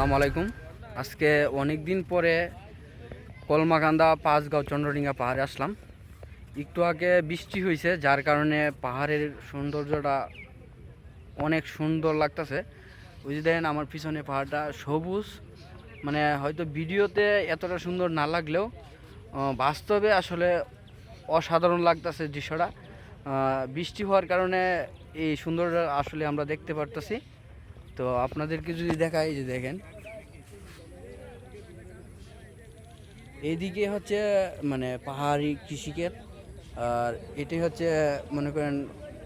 আসসালামু আলাইকুম। আজকে অনেক দিন পরে কলমাকান্দা পাঁচগাঁও চন্দ্রডিঙ্গা পাহাড়ে আসলাম। একটু আগে বৃষ্টি হয়েছে, যার কারণে পাহাড়ের সৌন্দর্যটা অনেক সুন্দর লাগতেছে। ওই যে দেখেন আমার পিছনে পাহাড়টা সবুজ, মানে হয়তো ভিডিওতে এতটা সুন্দর না লাগলেও বাস্তবে আসলে অসাধারণ লাগতেছে দৃশ্যটা। বৃষ্টি হওয়ার কারণে এই সৌন্দর্য আসলে আমরা দেখতে পারতেছি। তো আপনাদেরকে যদি দেখাই, যে দেখেন এইদিকে হচ্ছে মানে পাহাড়ি কৃষিক্ষেত, আর এটি হচ্ছে মনে করেন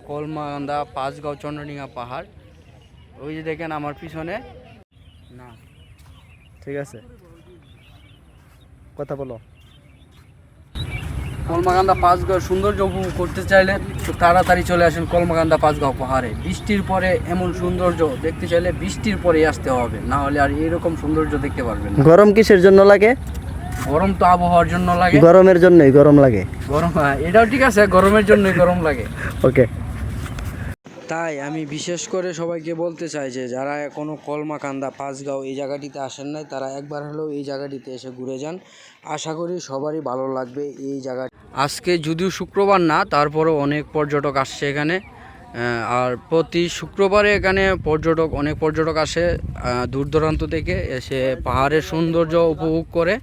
কলমাকান্দা পাঁচগাঁও চন্দ্রডিঙ্গা পাহাড়। ওই যে দেখেন আমার পিছনে। না, ঠিক আছে, কথা বলো। কলমাকান্দা পাঁচগাঁও সৌন্দর্য উপভোগ করতে চাইলে তো তাড়াতাড়ি চলে আসেন কলমাকান্দা পাঁচগাঁও পাহাড়ে। বৃষ্টির পরে এমন সৌন্দর্য দেখতে চাইলে বৃষ্টির পরেই আসতে হবে, না হলে আর এরকম সৌন্দর্য দেখতে পারবেন না। গরম কিসের জন্য লাগে? গরম তো আবহাওয়ার জন্য লাগে। গরমের জন্যই গরম লাগে। গরম, হ্যাঁ এটাও ঠিক আছে, গরমের জন্যই গরম লাগে। ওকে। তাই আমি বিশেষ করে সবাইকে বলতে চাই যে যারা এখনও কলমাকান্দা পাঁচগাঁও এই জায়গাটিতে আসেন নাই, তারা একবার হলেও এই জায়গাটিতে এসে ঘুরে যান। আশা করি সবারই ভালো লাগবে এই জায়গা। আজকে যদিও শুক্রবার না, তারপরও অনেক পর্যটক আসছে এখানে। আর প্রতি শুক্রবারে এখানে অনেক পর্যটক আসে দূর দূরান্ত থেকে, এসে পাহাড়ের সৌন্দর্য উপভোগ করে।